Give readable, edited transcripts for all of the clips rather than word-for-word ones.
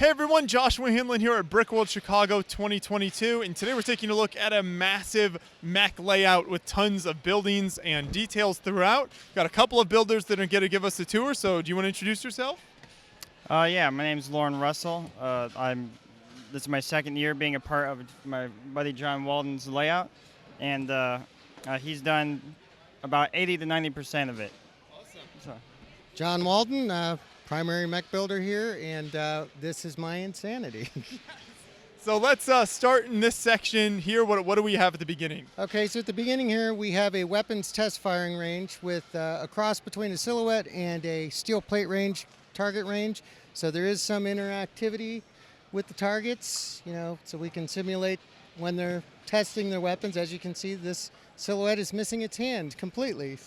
Hey everyone, Joshua Hanlon here at Brickworld Chicago 2022, and today we're taking a look at a massive mech layout with tons of buildings and details throughout. Got a couple of builders that are going to give us a tour, so do you want to introduce yourself? Yeah, my name's Loren Russell. This is my second year being a part of my buddy John Walden's layout, and he's done about 80 to 90% of it. Awesome. So. John Walden, primary mech builder here, and this is my insanity. So let's start in this section here. What do we have at the beginning? Okay, so at the beginning here we have a weapons test firing range with a cross between a silhouette and a steel plate range, target range. So there is some interactivity with the targets, so we can simulate when they're testing their weapons. As you can see, this silhouette is missing its hand completely.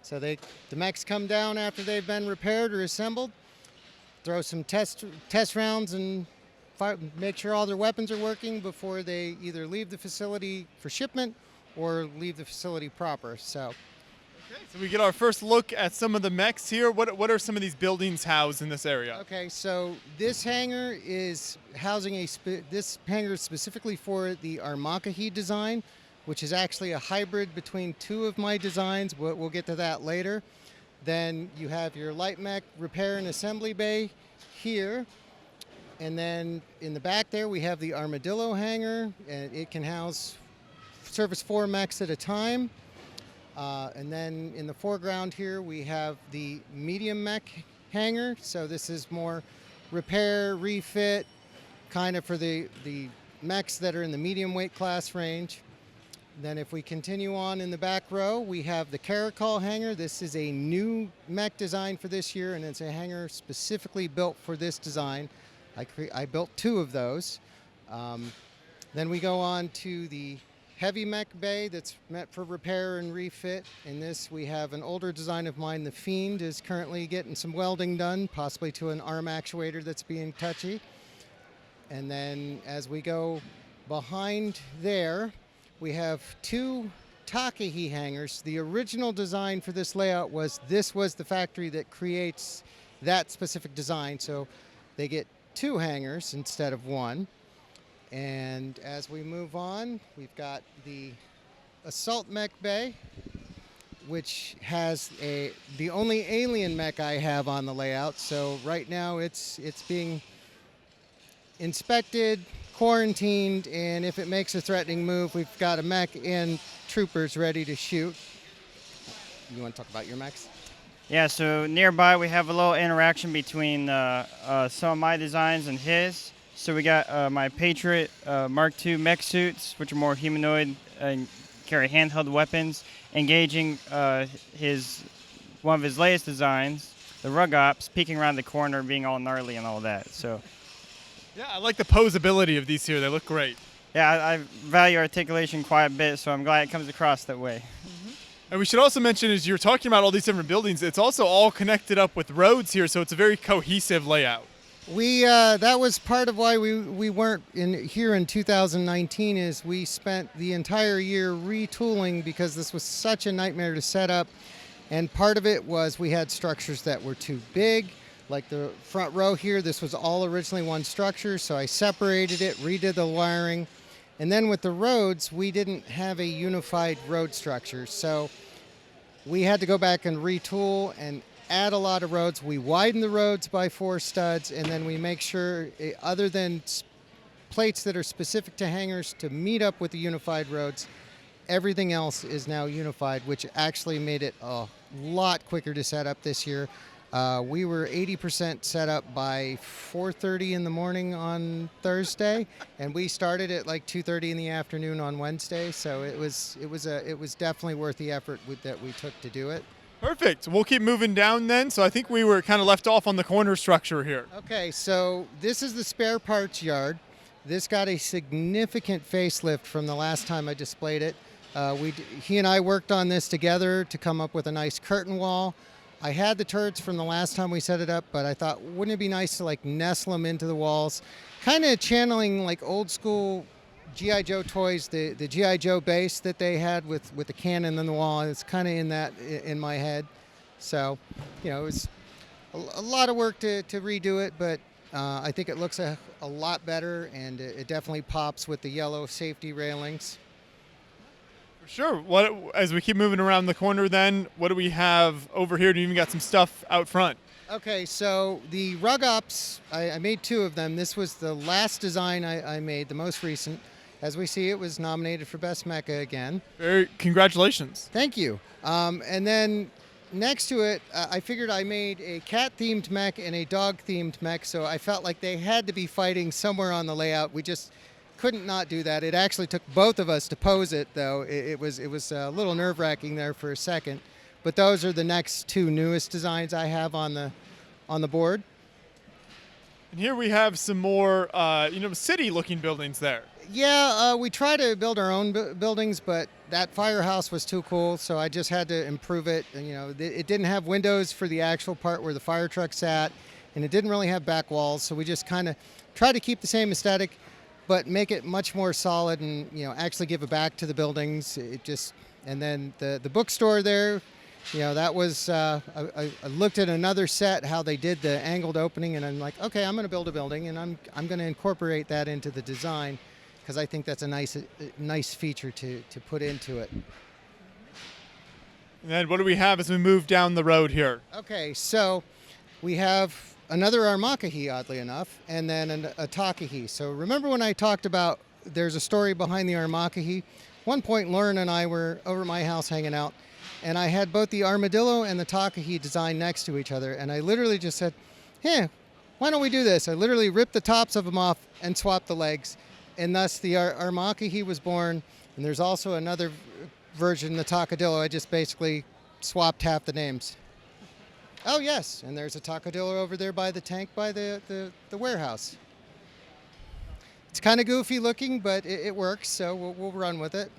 So the mechs come down after they've been repaired or assembled, throw some test rounds and make sure all their weapons are working before they either leave the facility for shipment or leave the facility proper. So we get our first look at some of the mechs here. What are some of these buildings housed in this area? Okay, so this hangar is housing this hangar is specifically for the Armakahi design, which is actually a hybrid between two of my designs. We'll get to that later. Then you have your light mech repair and assembly bay here. And then in the back there, we have the Armadillo hangar, and it can service 4 mechs at a time. And then in the foreground here, we have the medium mech hangar. So this is more repair, refit, kind of for the mechs that are in the medium weight class range. Then if we continue on in the back row, we have the Caracal Hanger. This is a new mech design for this year, and it's a hangar specifically built for this design. I built 2 of those. Then we go on to the heavy mech bay that's meant for repair and refit. In this, we have an older design of mine. The Fiend is currently getting some welding done, possibly to an arm actuator that's being touchy. And then as we go behind there, we have 2 Takahi hangars. The original design for this layout was the factory that creates that specific design, so they get 2 hangars instead of 1. And as we move on, we've got the Assault Mech Bay, which has the only alien mech I have on the layout. So right now it's being inspected, quarantined, and if it makes a threatening move, we've got a mech and troopers ready to shoot. You want to talk about your mechs? Yeah, so nearby we have a little interaction between some of my designs and his. So we got my Patriot Mark II mech suits, which are more humanoid and carry handheld weapons, engaging one of his latest designs, the Rug Ops, peeking around the corner, being all gnarly and all that. So. Yeah, I like the posability of these here. They look great. Yeah, I value articulation quite a bit, so I'm glad it comes across that way. Mm-hmm. And we should also mention, as you're talking about all these different buildings, it's also all connected up with roads here, so it's a very cohesive layout. That was part of why we weren't here in 2019, is we spent the entire year retooling because this was such a nightmare to set up. And part of it was we had structures that were too big. Like the front row here, this was all originally one structure, so I separated it, redid the wiring. And then with the roads, we didn't have a unified road structure, so we had to go back and retool and add a lot of roads. We widen the roads by 4 studs, and then we make sure, other than plates that are specific to hangars, to meet up with the unified roads, everything else is now unified, which actually made it a lot quicker to set up this year. We were 80% set up by 4:30 in the morning on Thursday, and we started at like 2:30 in the afternoon on Wednesday. So it was definitely worth the effort that we took to do it. Perfect. We'll keep moving down then. So I think we were kind of left off on the corner structure here. Okay, so this is the spare parts yard. This got a significant facelift from the last time I displayed it. He and I worked on this together to come up with a nice curtain wall. I had the turrets from the last time we set it up, but I thought, wouldn't it be nice to like nestle them into the walls? Kind of channeling like old school G.I. Joe toys, the G.I. Joe base that they had with the cannon on the wall. It's kind of in my head. So, it was a lot of work to redo it, but I think it looks a lot better, and it definitely pops with the yellow safety railings. For sure. What as we keep moving around the corner, then what do we have over here? Do you even got some stuff out front? Okay, so the rug ups, I made two of them. This was the last design I made, the most recent. As we see, it was nominated for Best Mecha again. Very congratulations. Thank you. And then next to it, I figured I made a cat-themed mech and a dog-themed mech, so I felt like they had to be fighting somewhere on the layout. We just couldn't not do that. It actually took both of us to pose it, though. It was a little nerve-wracking there for a second. But those are the next two newest designs I have on the board. And here we have some more, city-looking buildings there. Yeah, we try to build our own buildings, but that firehouse was too cool, so I just had to improve it. And, it didn't have windows for the actual part where the fire truck sat, and it didn't really have back walls, so we just kind of tried to keep the same aesthetic, but make it much more solid and, actually give it back to the buildings. And then the bookstore there, that was, I looked at another set, how they did the angled opening, and I'm like, okay, I'm going to build a building, and I'm going to incorporate that into the design, because I think that's a nice feature to put into it. And then what do we have as we move down the road here? Okay, so we have another Armakahi, oddly enough, and then a Takahi. So remember when I talked about there's a story behind the Armakahi? One point, Loren and I were over at my house hanging out, and I had both the armadillo and the Takahi designed next to each other, and I literally just said, hey, why don't we do this? I literally ripped the tops of them off and swapped the legs. And thus the Armakahi was born, and there's also another version, the Takadillo. I just basically swapped half the names. Oh yes, and there's a Takadillo over there by the tank by the warehouse. It's kind of goofy looking, but it works, so we'll run with it.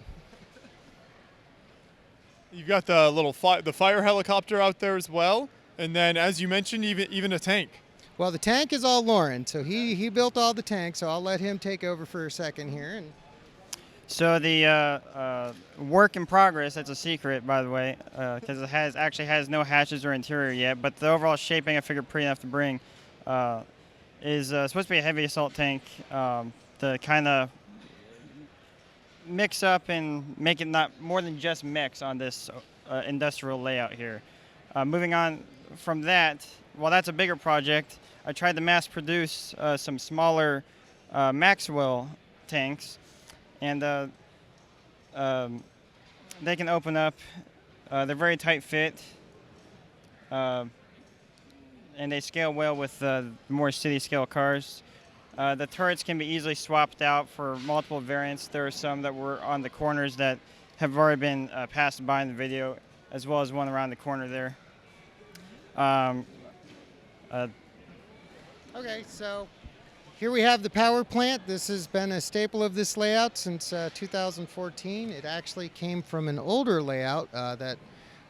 You've got the little the fire helicopter out there as well, and then as you mentioned, even a tank. Well, the tank is all Loren, so he built all the tanks, so I'll let him take over for a second here. And So the work in progress, that's a secret, by the way, because it actually has no hatches or interior yet, but the overall shaping I figured pretty enough to bring is supposed to be a heavy assault tank to kind of mix up and make it not more than just mechs on this industrial layout here. Moving on from that, while that's a bigger project, I tried to mass produce some smaller Maxwell tanks, and they can open up. They're very tight fit, and they scale well with more city scale cars. The turrets can be easily swapped out for multiple variants. There are some that were on the corners that have already been passed by in the video, as well as one around the corner there. Okay, so here we have the power plant. This has been a staple of this layout since 2014. It actually came from an older layout that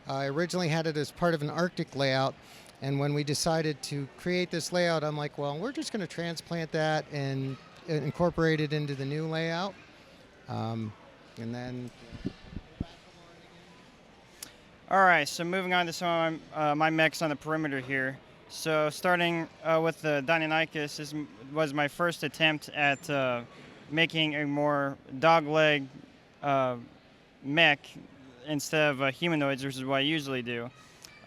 I originally had it as part of an Arctic layout. And when we decided to create this layout, I'm like, well, we're just going to transplant that and incorporate it into the new layout. And then... All right, so moving on to some of my mechs on the perimeter here. So starting with the Deinonychus, this was my first attempt at making a more dog-leg mech instead of humanoids, which is what I usually do.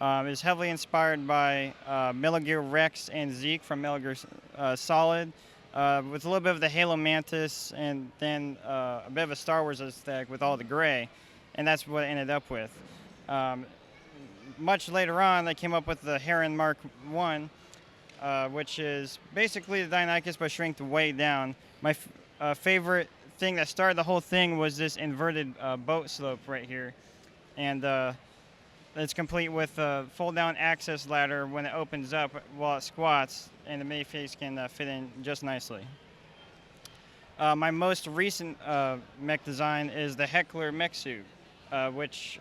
It's heavily inspired by Metal Gear Rex and Zeke from Metal Gear Solid, with a little bit of the Halo Mantis and then a bit of a Star Wars aesthetic with all the gray, and that's what I ended up with. Much later on, I came up with the Heron Mark I, which is basically the Deinonychus but shrinked way down. My favorite thing that started the whole thing was this inverted boat slope right here. And it's complete with a fold-down access ladder when it opens up while it squats, and the minifigs can fit in just nicely. My most recent mech design is the Heckler mech suit, which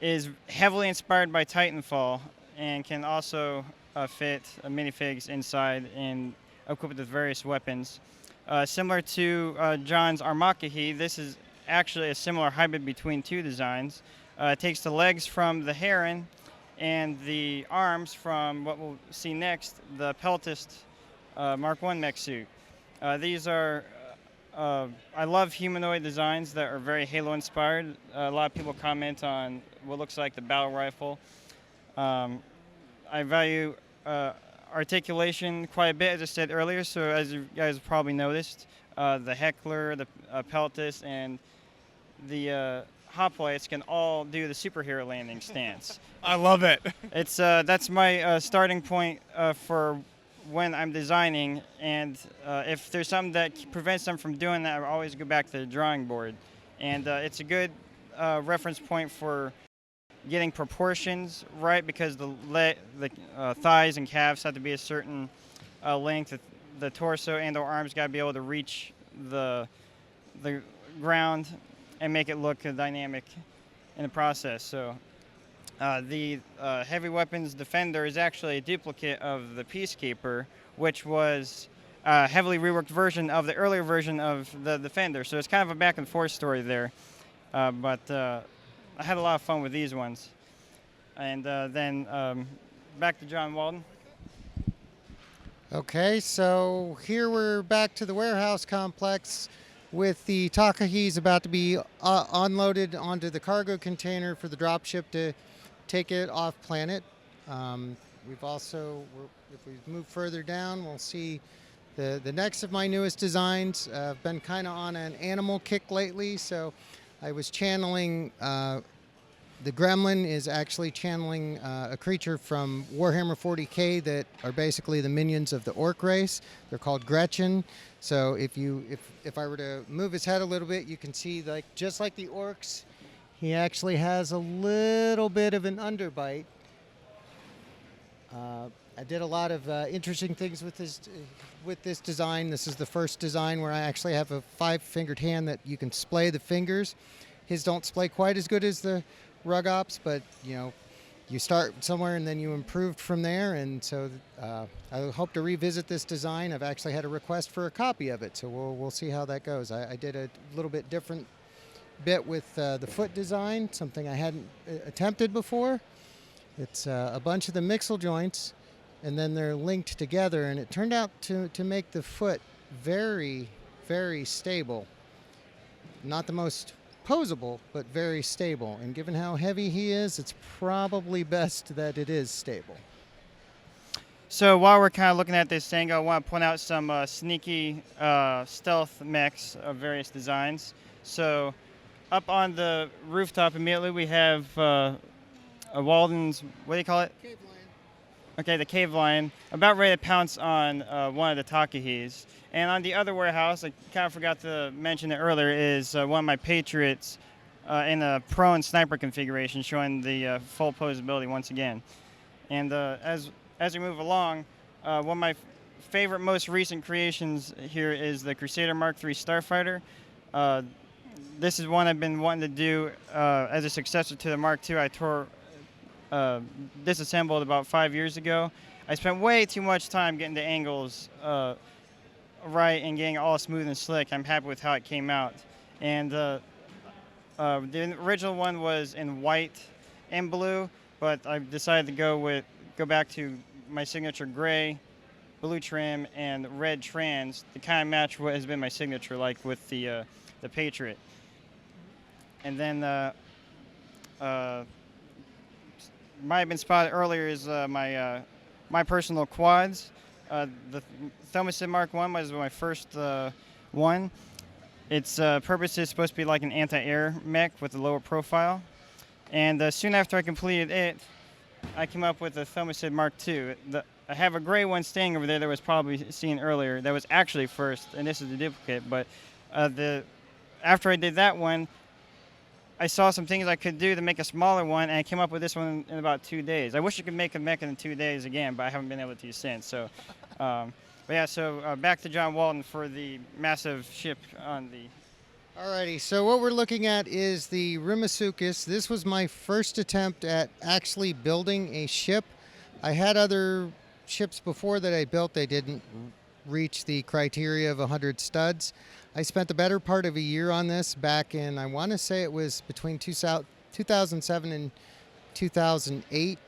is heavily inspired by Titanfall and can also fit minifigs inside and equipped with various weapons. Similar to John's Armakahi, this is actually a similar hybrid between two designs. It takes the legs from the Heron and the arms from what we'll see next, the Peltist Mark I mech suit. These are, I love humanoid designs that are very Halo inspired. A lot of people comment on what looks like the battle rifle. I value articulation quite a bit, as I said earlier, so as you guys probably noticed, the Heckler, the Peltist, and the hoplites can all do the superhero landing stance. I love it. It's that's my starting point for when I'm designing, and if there's something that prevents them from doing that, I always go back to the drawing board. And it's a good reference point for getting proportions right, because the thighs and calves have to be a certain length. The torso and the arms got to be able to reach the ground and make it look dynamic in the process. So the heavy weapons defender is actually a duplicate of the Peacekeeper, which was a heavily reworked version of the earlier version of the defender. So it's kind of a back and forth story there. But I had a lot of fun with these ones. And then back to John Walden. Okay, so here we're back to the warehouse complex with the Takahis about to be unloaded onto the cargo container for the dropship to take it off planet. We've also, if we move further down, we'll see the next of my newest designs. I've been kind of on an animal kick lately, so I was channeling, the Gremlin is actually channeling a creature from Warhammer 40K that are basically the minions of the orc race. They're called Gretchen. So if I were to move his head a little bit, you can see, like, just like the orcs, he actually has a little bit of an underbite. I did a lot of interesting things with this design. This is the first design where I actually have a 5-fingered hand that you can splay the fingers. His don't splay quite as good as the Rug Ops, but you start somewhere and then you improved from there. And so I hope to revisit this design. I've actually had a request for a copy of it, so we'll see how that goes. I did a little bit different bit with the foot design, something I hadn't attempted before. It's a bunch of the mixel joints, and then they're linked together, and it turned out to make the foot very, very stable. Not the most posable, but very stable. And given how heavy he is, it's probably best that it is stable. So while we're kind of looking at this thing, I want to point out some sneaky stealth mechs of various designs. So up on the rooftop immediately we have a Walden's, what do you call it? Cave lion. Okay, the cave lion, about ready to pounce on one of the Takahis. And on the other warehouse, I kind of forgot to mention it earlier, is one of my Patriots in a prone sniper configuration, showing the full posability once again. And as we move along, one of my favorite, most recent creations here is the Crusader Mark III Starfighter. This is one I've been wanting to do as a successor to the Mark II. I disassembled about 5 years ago. I spent way too much time getting the angles right and getting all smooth and slick. I'm happy with how it came out. And the original one was in white and blue, but I decided to go back to my signature gray, blue trim, and red trans to kind of match what has been my signature, like with the Patriot. And then might have been spotted earlier is my personal quads. The Thermosid Mark I was my first one. Its purpose is supposed to be like an anti-air mech with a lower profile. And soon after I completed it, I came up with the Thermosid Mark II. I have a gray one staying over there that was probably seen earlier. That was actually first, and this is the duplicate. But after I did that one, I saw some things I could do to make a smaller one, and I came up with this one in about 2 days. I wish I could make a mech in 2 days again, but I haven't been able to since. So, but yeah, so back to John Walden for the massive ship on the... Alrighty, so what we're looking at is the Rimasuchus. This was my first attempt at actually building a ship. I had other ships before that I built. They didn't reach the criteria of 100 studs. I spent the better part of a year on this back in, I want to say it was between 2007 and 2008.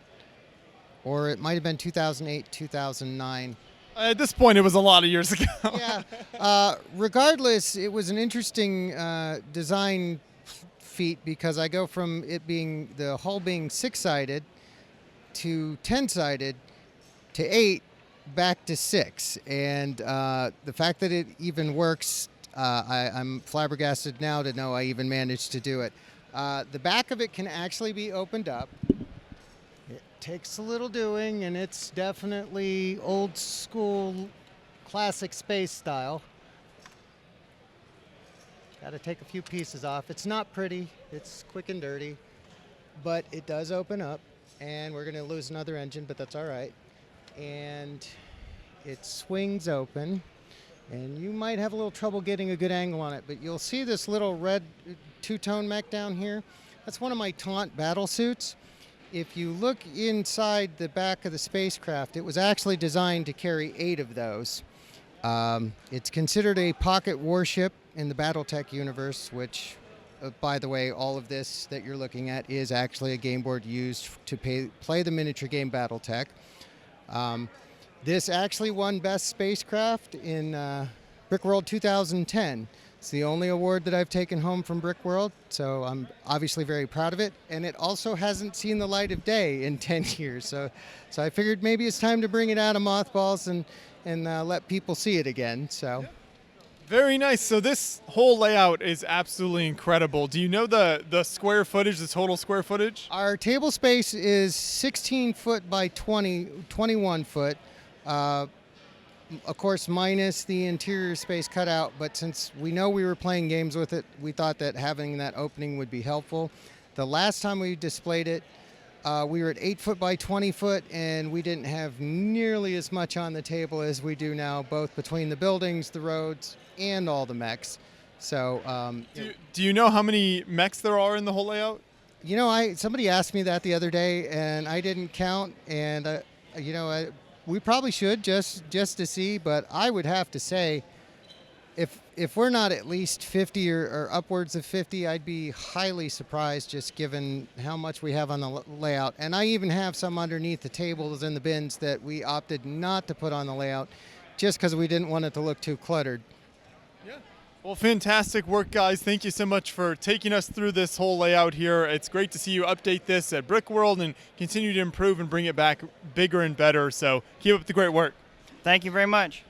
or it might have been 2008, 2009. At this point, it was a lot of years ago. Yeah. Regardless, it was an interesting design feat because I go from it being the hull being 6-sided to 10-sided to 8 back to 6, and the fact that it even works, I'm flabbergasted now to know I even managed to do it. The back of it can actually be opened up. It takes a little doing, and it's definitely old school classic space style. Got to take a few pieces off. It's not pretty, it's quick and dirty, but it does open up, and we're going to lose another engine, but that's all right. And it swings open, and you might have a little trouble getting a good angle on it, but you'll see this little red two-tone mech down here. That's one of my taunt battle suits. If you look inside the back of the spacecraft, it was actually designed to carry 8 of those. It's considered a pocket warship in the Battletech universe, which, by the way, all of this that you're looking at is actually a game board used to play the miniature game Battletech. This actually won Best Spacecraft in Brickworld 2010. It's the only award that I've taken home from Brickworld, so I'm obviously very proud of it. And it also hasn't seen the light of day in 10 years. So I figured maybe it's time to bring it out of mothballs and let people see it again. So. Very nice. So this whole layout is absolutely incredible. Do you know the square footage, the total square footage? Our table space is 16 foot by 21 foot. Of course, minus the interior space cut out, but since we know we were playing games with it, we thought that having that opening would be helpful. The last time we displayed it, we were at 8 foot by 20 foot, and we didn't have nearly as much on the table as we do now, both between the buildings, the roads, and all the mechs. So, do you know how many mechs there are in the whole layout? You know, somebody asked me that the other day, and I didn't count, and we probably should just to see, but I would have to say, if we're not at least 50 or upwards of 50, I'd be highly surprised just given how much we have on the layout. And I even have some underneath the tables and the bins that we opted not to put on the layout just because we didn't want it to look too cluttered. Yeah. Well, fantastic work, guys. Thank you so much for taking us through this whole layout here. It's great to see you update this at Brickworld and continue to improve and bring it back bigger and better. So keep up the great work. Thank you very much.